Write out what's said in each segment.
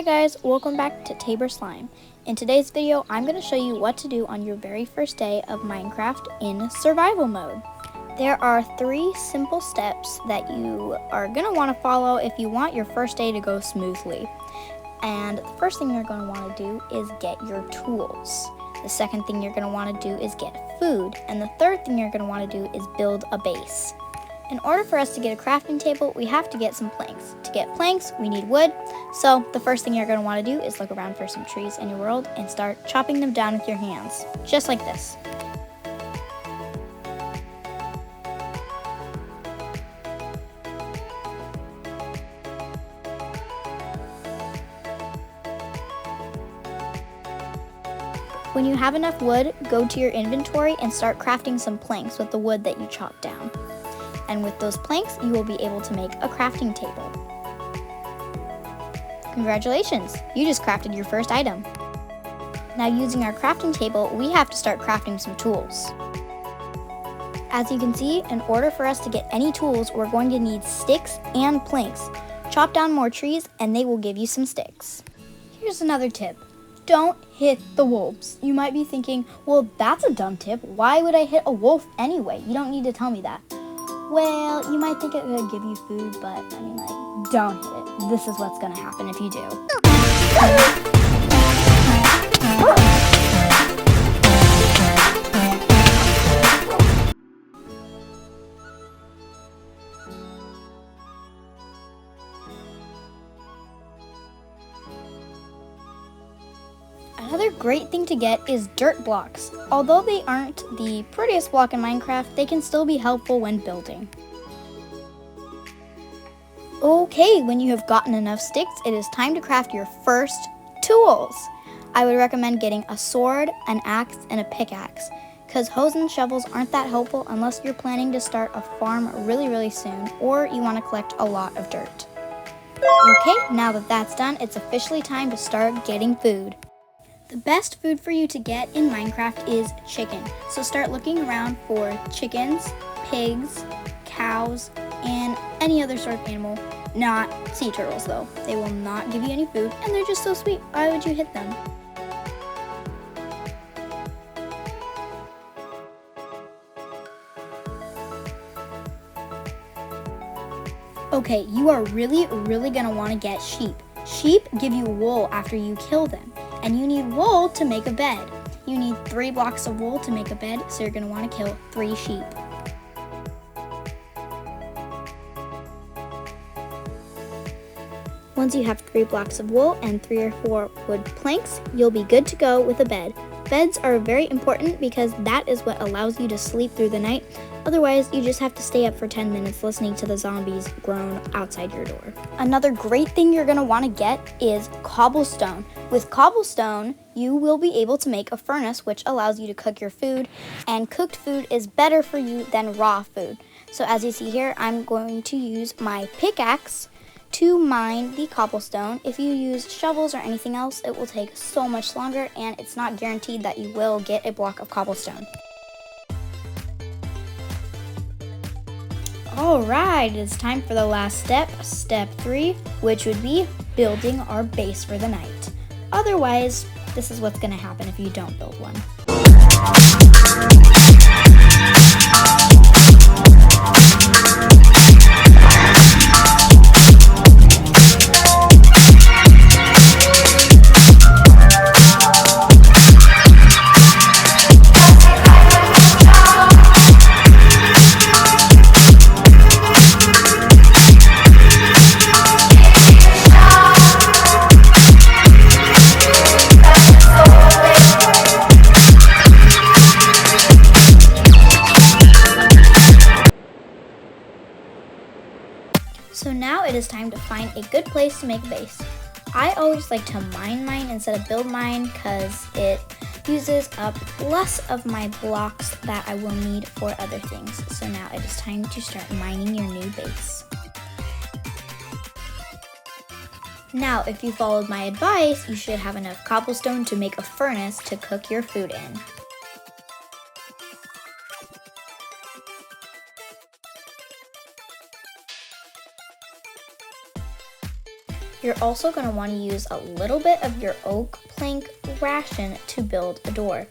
Hi guys, welcome back to Tabor Slime. In today's video, I'm going to show you what to do on your very first day of Minecraft in survival mode. There are 3 simple steps that you are going to want to follow if you want your first day to go smoothly. And the first thing you're going to want to do is get your tools. The second thing you're going to want to do is get food. And the third thing you're going to want to do is build a base. In order for us to get a crafting table, we have to get some planks. To get planks, we need wood. So the first thing you're going to want to do is look around for some trees in your world and start chopping them down with your hands, just like this. When you have enough wood, go to your inventory and start crafting some planks with the wood that you chopped down. And with those planks, you will be able to make a crafting table. Congratulations, you just crafted your first item. Now using our crafting table, we have to start crafting some tools. As you can see, in order for us to get any tools, we're going to need sticks and planks. Chop down more trees and they will give you some sticks. Here's another tip. Don't hit the wolves. You might be thinking, well, that's a dumb tip. Why would I hit a wolf anyway? You don't need to tell me that. Well, you might think it would give you food, but I mean, like, don't hit it. This is what's gonna happen if you do. Another great thing to get is dirt blocks. Although they aren't the prettiest block in Minecraft, they can still be helpful when building. Okay, when you have gotten enough sticks, it is time to craft your first tools. I would recommend getting a sword, an axe, and a pickaxe, because hoes and shovels aren't that helpful unless you're planning to start a farm really soon, or you want to collect a lot of dirt. Okay, now that that's done, it's officially time to start getting food. The best food for you to get in Minecraft is chicken. So start looking around for chickens, pigs, cows, and any other sort of animal. Not sea turtles though. They will not give you any food and they're just so sweet. Why would you hit them? Okay, you are really gonna want to get sheep. Sheep give you wool after you kill them. And you need wool to make a bed. You need 3 blocks of wool to make a bed, so you're going to want to kill 3 sheep. Once you have 3 blocks of wool and 3 or 4 wood planks, you'll be good to go with a bed. Beds are very important because that is what allows you to sleep through the night. Otherwise, you just have to stay up for 10 minutes listening to the zombies groan outside your door. Another great thing you're going to want to get is cobblestone. With cobblestone, you will be able to make a furnace which allows you to cook your food, and cooked food is better for you than raw food. So as you see here, I'm going to use my pickaxe to mine the cobblestone. If you use shovels or anything else, it will take so much longer and it's not guaranteed that you will get a block of cobblestone. Alright, it's time for the last step, step 3, which would be building our base for the night. Otherwise, this is what's going to happen if you don't build one. So now it is time to find a good place to make a base. I always like to mine mine instead of build mine because it uses up less of my blocks that I will need for other things. So now it is time to start mining your new base. Now, if you followed my advice, you should have enough cobblestone to make a furnace to cook your food in. You're also going to want to use a little bit of your oak plank ration to build a door,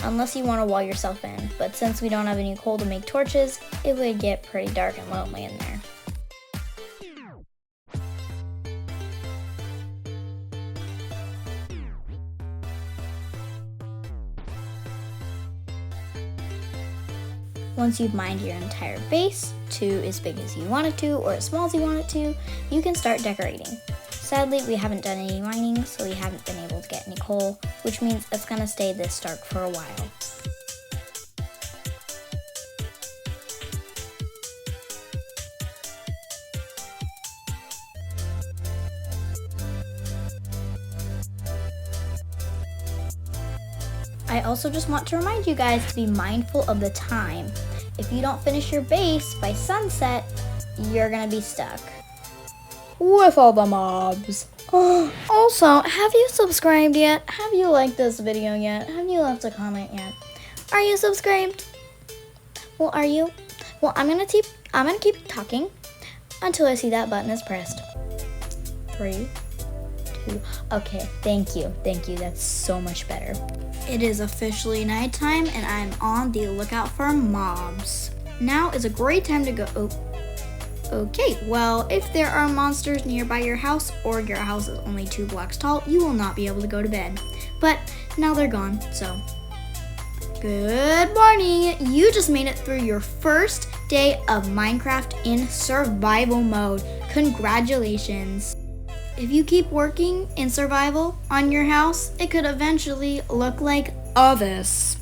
unless you want to wall yourself in, but since we don't have any coal to make torches, it would get pretty dark and lonely in there. Once you've mined your entire base to as big as you want it to or as small as you want it to, you can start decorating. Sadly, we haven't done any mining, so we haven't been able to get any coal, which means it's going to stay this dark for a while. I also just want to remind you guys to be mindful of the time. If you don't finish your base by sunset, you're gonna be stuck with all the mobs. Also, have you subscribed yet? Have you liked this video yet? Have you left a comment yet? Are you subscribed? Well, are you? Well, I'm gonna keep talking until I see that button is pressed. 3, 2, okay, thank you, that's so much better. It is officially nighttime and I'm on the lookout for mobs. Now is a great time to go. Okay, well, if there are monsters nearby your house or your house is only 2 blocks tall, you will not be able to go to bed. But now they're gone, so. Good morning! You just made it through your first day of Minecraft in survival mode. Congratulations! If you keep working in survival on your house, it could eventually look like this.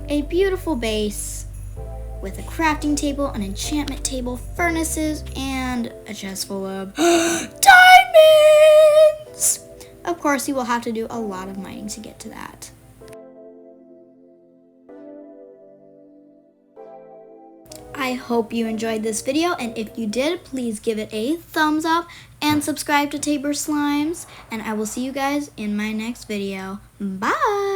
A beautiful base with a crafting table, an enchantment table, furnaces, and a chest full of diamonds! Of course, you will have to do a lot of mining to get to that. I hope you enjoyed this video, and if you did, please give it a thumbs up and subscribe to Tabor Slimes, and I will see you guys in my next video. Bye!